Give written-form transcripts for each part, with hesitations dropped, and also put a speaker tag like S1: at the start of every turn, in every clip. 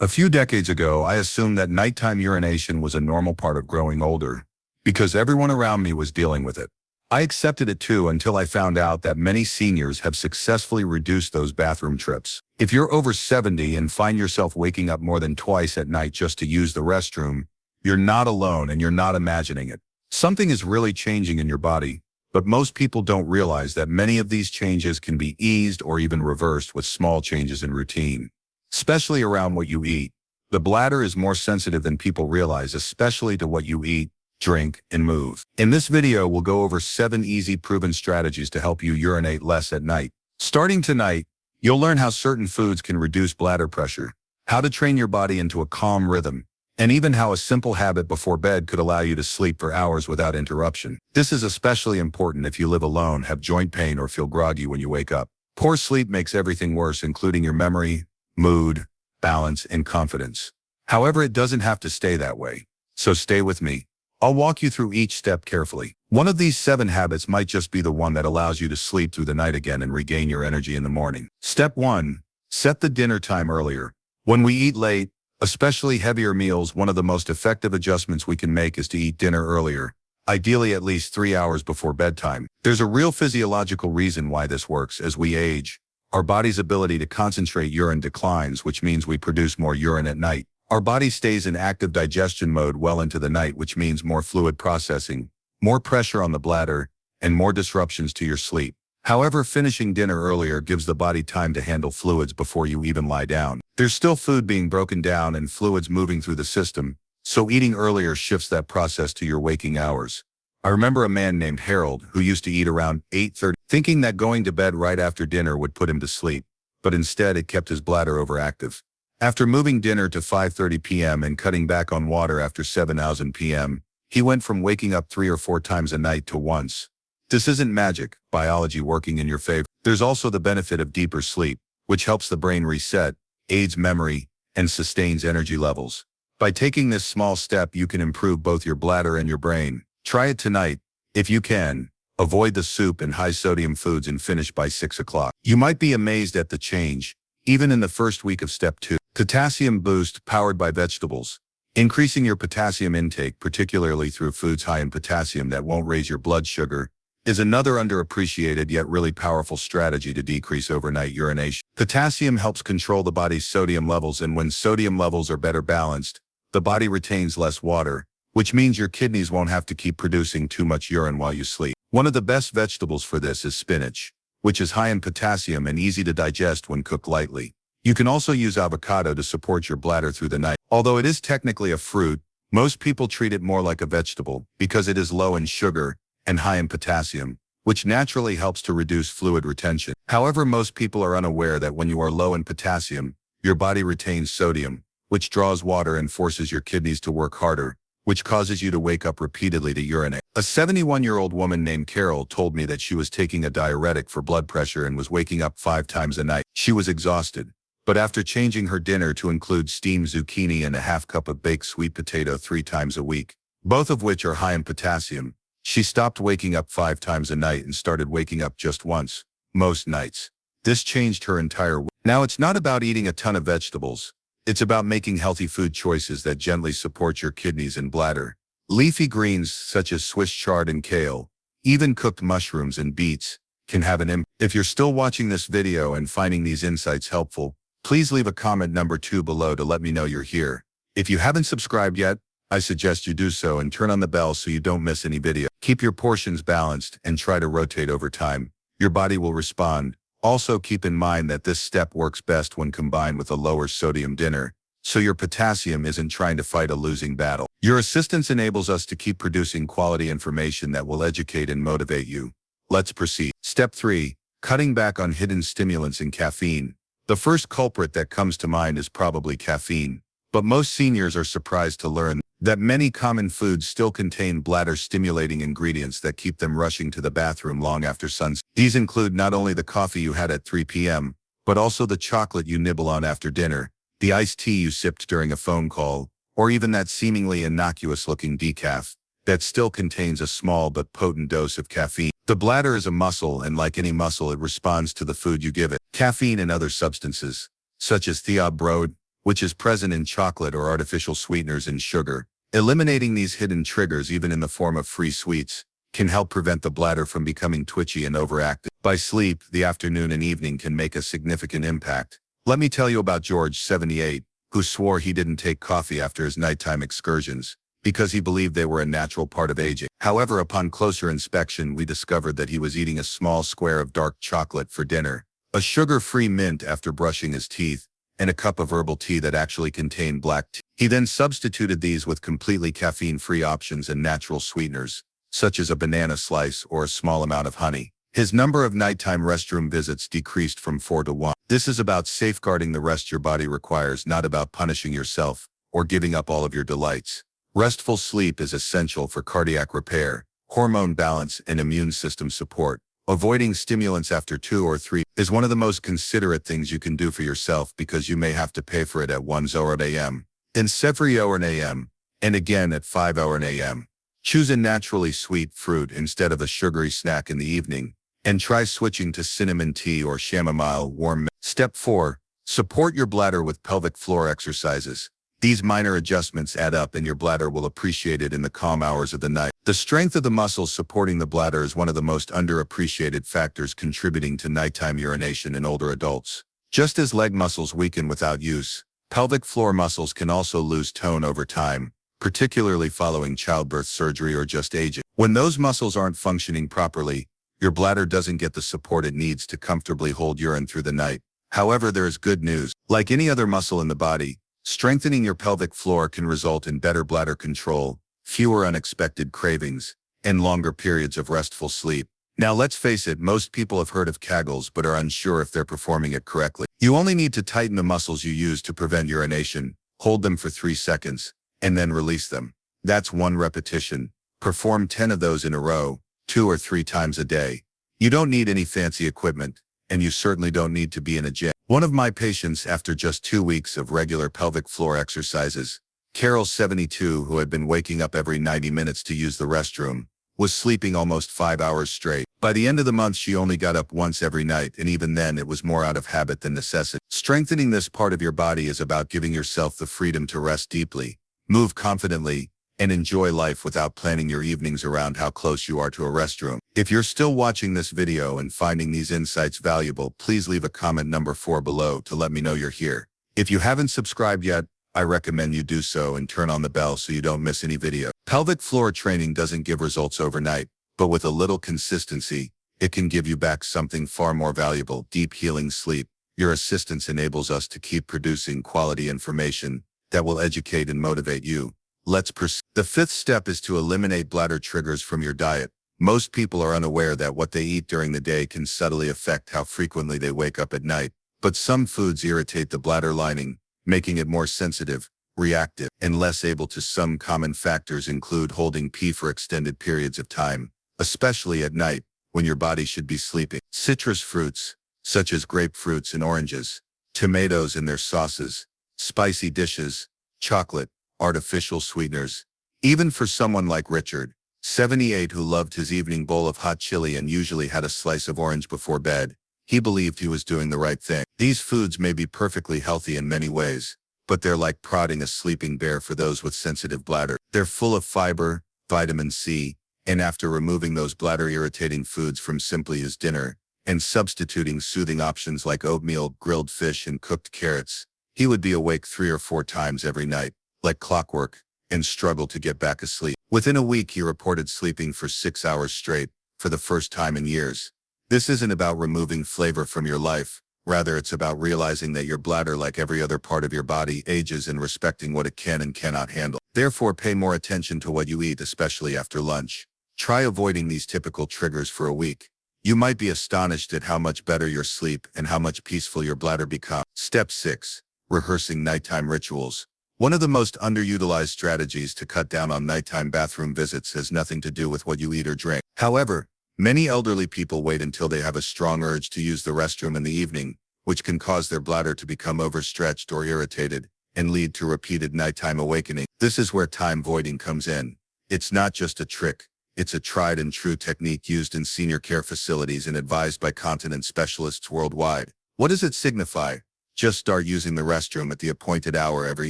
S1: A few decades ago, I assumed that nighttime urination was a normal part of growing older, because everyone around me was dealing with it. I accepted it too until I found out that many seniors have successfully reduced those bathroom trips. If you're over 70 and find yourself waking up more than twice at night just to use the restroom, you're not alone and you're not imagining it. Something is really changing in your body, but most people don't realize that many of these changes can be eased or even reversed with small changes in routine, especially around what you eat. The bladder is more sensitive than people realize, especially to what you eat, drink, and move. In this video, we'll go over 7 easy proven strategies to help you urinate less at night. Starting tonight, you'll learn how certain foods can reduce bladder pressure, how to train your body into a calm rhythm, and even how a simple habit before bed could allow you to sleep for hours without interruption. This is especially important if you live alone, have joint pain, or feel groggy when you wake up. Poor sleep makes everything worse, including your memory, mood, balance, and confidence. However, it doesn't have to stay that way. So stay with me. I'll walk you through each step carefully. One of these 7 habits might just be the one that allows you to sleep through the night again and regain your energy in the morning. Step 1. Set the dinner time earlier. When we eat late, especially heavier meals, one of the most effective adjustments we can make is to eat dinner earlier, ideally at least 3 hours before bedtime. There's a real physiological reason why this works. As we age, our body's ability to concentrate urine declines, which means we produce more urine at night. Our body stays in active digestion mode well into the night, which means more fluid processing, more pressure on the bladder, and more disruptions to your sleep. However, finishing dinner earlier gives the body time to handle fluids before you even lie down. There's still food being broken down and fluids moving through the system, so eating earlier shifts that process to your waking hours. I remember a man named Harold who used to eat around 8:30, thinking that going to bed right after dinner would put him to sleep, but instead it kept his bladder overactive. After moving dinner to 5:30 p.m. and cutting back on water after 7:00 p.m., he went from waking up 3 or 4 times a night to once. This isn't magic, biology working in your favor. There's also the benefit of deeper sleep, which helps the brain reset, aids memory, and sustains energy levels. By taking this small step, you can improve both your bladder and your brain. Try it tonight, if you can. Avoid the soup and high-sodium foods and finish by 6 o'clock. You might be amazed at the change, even in the first week of step 2. Potassium boost powered by vegetables. Increasing your potassium intake, particularly through foods high in potassium that won't raise your blood sugar, is another underappreciated yet really powerful strategy to decrease overnight urination. Potassium helps control the body's sodium levels, and when sodium levels are better balanced, the body retains less water, which means your kidneys won't have to keep producing too much urine while you sleep. One of the best vegetables for this is spinach, which is high in potassium and easy to digest when cooked lightly. You can also use avocado to support your bladder through the night. Although it is technically a fruit, most people treat it more like a vegetable because it is low in sugar and high in potassium, which naturally helps to reduce fluid retention. However, most people are unaware that when you are low in potassium, your body retains sodium, which draws water and forces your kidneys to work harder, which causes you to wake up repeatedly to urinate. A 71-year-old woman named Carol told me that she was taking a diuretic for blood pressure and was waking up 5 times a night. She was exhausted, but after changing her dinner to include steamed zucchini and a half cup of baked sweet potato 3 times a week, both of which are high in potassium, she stopped waking up 5 times a night and started waking up just once, most nights. This changed her entire week. Now, it's not about eating a ton of vegetables. It's about making healthy food choices that gently support your kidneys and bladder. Leafy greens such as Swiss chard and kale, even cooked mushrooms and beets, can have an impact. If you're still watching this video and finding these insights helpful, please leave a comment number 2 below to let me know you're here. If you haven't subscribed yet, I suggest you do so and turn on the bell so you don't miss any video. Keep your portions balanced and try to rotate over time. Your body will respond. Also, keep in mind that this step works best when combined with a lower sodium dinner, so your potassium isn't trying to fight a losing battle. Your assistance enables us to keep producing quality information that will educate and motivate you. Let's proceed. Step 3. Cutting back on hidden stimulants and caffeine. The first culprit that comes to mind is probably caffeine, but most seniors are surprised to learn that many common foods still contain bladder-stimulating ingredients that keep them rushing to the bathroom long after sunset. These include not only the coffee you had at 3 p.m., but also the chocolate you nibble on after dinner, the iced tea you sipped during a phone call, or even that seemingly innocuous-looking decaf that still contains a small but potent dose of caffeine. The bladder is a muscle, and like any muscle, it responds to the food you give it. Caffeine and other substances, such as thiabrode, which is present in chocolate or artificial sweeteners and sugar. Eliminating these hidden triggers, even in the form of free sweets, can help prevent the bladder from becoming twitchy and overactive. By sleep, the afternoon and evening can make a significant impact. Let me tell you about George, 78, who swore he didn't take coffee after his nighttime excursions because he believed they were a natural part of aging. However, upon closer inspection, we discovered that he was eating a small square of dark chocolate for dinner, a sugar-free mint after brushing his teeth, and a cup of herbal tea that actually contained black tea. He then substituted these with completely caffeine-free options and natural sweeteners, such as a banana slice or a small amount of honey. His number of nighttime restroom visits decreased from 4 to 1. This is about safeguarding the rest your body requires, not about punishing yourself or giving up all of your delights. Restful sleep is essential for cardiac repair, hormone balance, and immune system support. Avoiding stimulants after 2 or 3 is one of the most considerate things you can do for yourself, because you may have to pay for it at 1 a.m., in 7 a.m., and again at 5 a.m. Choose a naturally sweet fruit instead of a sugary snack in the evening, and try switching to cinnamon tea or chamomile warm milk. Step 4. Support your bladder with pelvic floor exercises. These minor adjustments add up, and your bladder will appreciate it in the calm hours of the night. The strength of the muscles supporting the bladder is one of the most underappreciated factors contributing to nighttime urination in older adults. Just as leg muscles weaken without use, pelvic floor muscles can also lose tone over time, particularly following childbirth surgery or just aging. When those muscles aren't functioning properly, your bladder doesn't get the support it needs to comfortably hold urine through the night. However, there is good news. Like any other muscle in the body, strengthening your pelvic floor can result in better bladder control, fewer unexpected cravings, and longer periods of restful sleep. Now let's face it, most people have heard of Kegels but are unsure if they're performing it correctly. You only need to tighten the muscles you use to prevent urination, hold them for 3 seconds, and then release them. That's 1 repetition. Perform 10 of those in a row, 2 or 3 times a day. You don't need any fancy equipment, and you certainly don't need to be in a gym. One of my patients, after just 2 weeks of regular pelvic floor exercises, Carol, 72, who had been waking up every 90 minutes to use the restroom, was sleeping almost 5 hours straight. By the end of the month, she only got up once every night, and even then it was more out of habit than necessity. Strengthening this part of your body is about giving yourself the freedom to rest deeply, move confidently, and enjoy life without planning your evenings around how close you are to a restroom. If you're still watching this video and finding these insights valuable, please leave a comment number 4 below to let me know you're here. If you haven't subscribed yet, I recommend you do so and turn on the bell so you don't miss any video. Pelvic floor training doesn't give results overnight, but with a little consistency, it can give you back something far more valuable: deep healing sleep. Your assistance enables us to keep producing quality information that will educate and motivate you. Let's proceed. The 5th step is to eliminate bladder triggers from your diet. Most people are unaware that what they eat during the day can subtly affect how frequently they wake up at night. But some foods irritate the bladder lining, making it more sensitive, reactive, and less able to. Some common factors include holding pee for extended periods of time, especially at night when your body should be sleeping. Citrus fruits, such as grapefruits and oranges, tomatoes and their sauces, spicy dishes, chocolate, artificial sweeteners. Even for someone like Richard, 78, who loved his evening bowl of hot chili and usually had a slice of orange before bed, he believed he was doing the right thing. These foods may be perfectly healthy in many ways, but they're like prodding a sleeping bear for those with sensitive bladder. They're full of fiber, vitamin C, and after removing those bladder-irritating foods from simply his dinner and substituting soothing options like oatmeal, grilled fish, and cooked carrots, he would be awake 3 or 4 times every night, like clockwork, and struggle to get back asleep. Within a week, he reported sleeping for 6 hours straight, for the first time in years. This isn't about removing flavor from your life. Rather, it's about realizing that your bladder, like every other part of your body, ages, and respecting what it can and cannot handle. Therefore, pay more attention to what you eat, especially after lunch. Try avoiding these typical triggers for a week. You might be astonished at how much better your sleep and how much peaceful your bladder becomes. Step 6. Rehearsing nighttime rituals. One of the most underutilized strategies to cut down on nighttime bathroom visits has nothing to do with what you eat or drink. However, many elderly people wait until they have a strong urge to use the restroom in the evening, which can cause their bladder to become overstretched or irritated and lead to repeated nighttime awakening. This is where time voiding comes in. It's not just a trick. It's a tried and true technique used in senior care facilities and advised by continence specialists worldwide. What does it signify? Just start using the restroom at the appointed hour every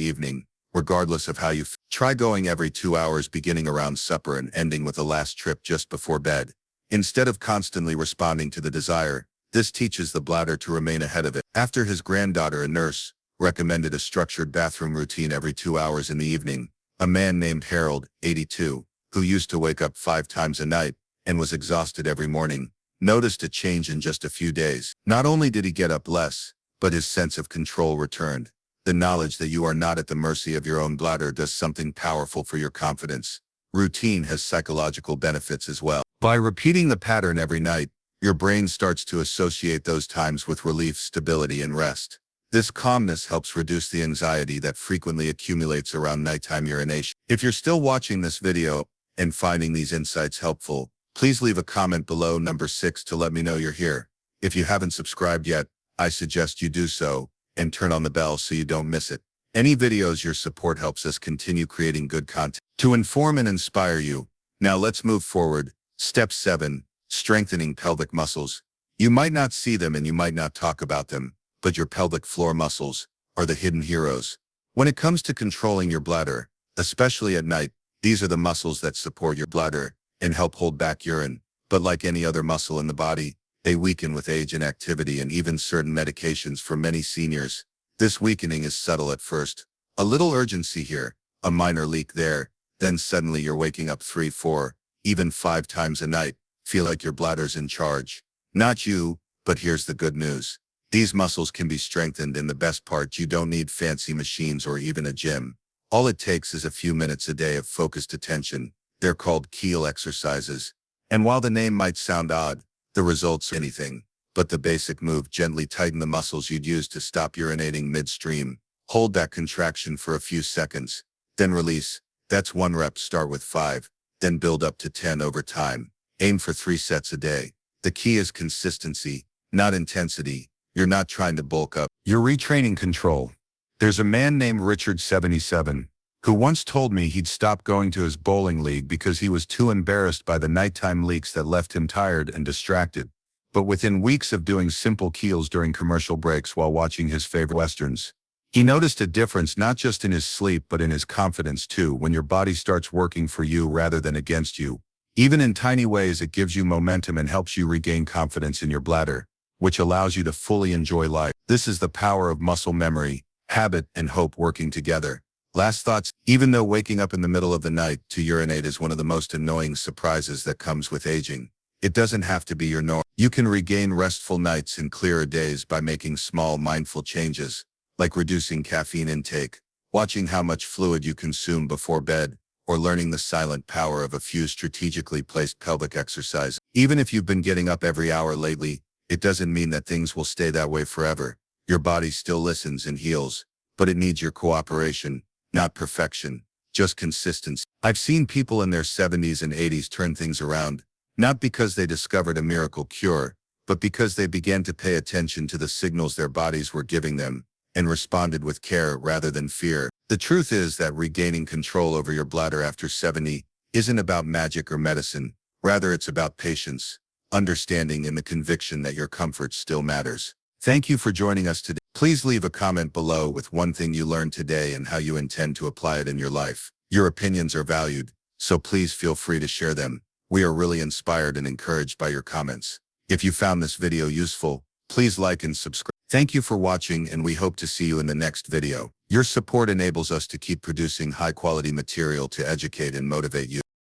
S1: evening, regardless of how you feel. Try going every 2 hours beginning around supper and ending with a last trip just before bed. Instead of constantly responding to the desire, this teaches the bladder to remain ahead of it. After his granddaughter, a nurse, recommended a structured bathroom routine every 2 hours in the evening, a man named Harold, 82, who used to wake up 5 times a night and was exhausted every morning, noticed a change in just a few days. Not only did he get up less, but his sense of control returned. The knowledge that you are not at the mercy of your own bladder does something powerful for your confidence. Routine has psychological benefits as well. By repeating the pattern every night, your brain starts to associate those times with relief, stability, and rest. This calmness helps reduce the anxiety that frequently accumulates around nighttime urination. If you're still watching this video and finding these insights helpful, please leave a comment below number 6 to let me know you're here. If you haven't subscribed yet, I suggest you do so, and turn on the bell so you don't miss it. Any videos, your support helps us continue creating good content to inform and inspire you. Now let's move forward. Step 7, strengthening pelvic muscles. You might not see them and you might not talk about them, but your pelvic floor muscles are the hidden heroes. When it comes to controlling your bladder, especially at night, these are the muscles that support your bladder and help hold back urine. But like any other muscle in the body, they weaken with age and activity and even certain medications. For many seniors, this weakening is subtle at first. A little urgency here, a minor leak there, then suddenly you're waking up 3, 4, even 5 times a night, feel like your bladder's in charge. Not you, but here's the good news. These muscles can be strengthened, and the best part, you don't need fancy machines or even a gym. All it takes is a few minutes a day of focused attention. They're called Kegel exercises. And while the name might sound odd, the results are anything but the basic move. Gently tighten the muscles you'd use to stop urinating midstream. Hold that contraction for a few seconds, then release. That's 1 rep. Start with 5, then build up to 10 over time. Aim for 3 sets a day. The key is consistency, not intensity. You're not trying to bulk up. You're retraining control. There's a man named Richard, 77, who once told me he'd stopped going to his bowling league because he was too embarrassed by the nighttime leaks that left him tired and distracted. But within weeks of doing simple keels during commercial breaks while watching his favorite westerns, he noticed a difference not just in his sleep but in his confidence too. When your body starts working for you rather than against you, even in tiny ways, it gives you momentum and helps you regain confidence in your bladder, which allows you to fully enjoy life. This is the power of muscle memory, habit, and hope working together. Last thoughts. Even though waking up in the middle of the night to urinate is one of the most annoying surprises that comes with aging, it doesn't have to be your norm. You can regain restful nights and clearer days by making small mindful changes, like reducing caffeine intake, watching how much fluid you consume before bed, or learning the silent power of a few strategically placed pelvic exercises. Even if you've been getting up every hour lately, it doesn't mean that things will stay that way forever. Your body still listens and heals, but it needs your cooperation. Not perfection, just consistency. I've seen people in their 70s and 80s turn things around, not because they discovered a miracle cure, but because they began to pay attention to the signals their bodies were giving them and responded with care rather than fear. The truth is that regaining control over your bladder after 70 isn't about magic or medicine. Rather, it's about patience, understanding, and the conviction that your comfort still matters. Thank you for joining us today. Please leave a comment below with one thing you learned today and how you intend to apply it in your life. Your opinions are valued, so please feel free to share them. We are really inspired and encouraged by your comments. If you found this video useful, please like and subscribe. Thank you for watching, and we hope to see you in the next video. Your support enables us to keep producing high-quality material to educate and motivate you.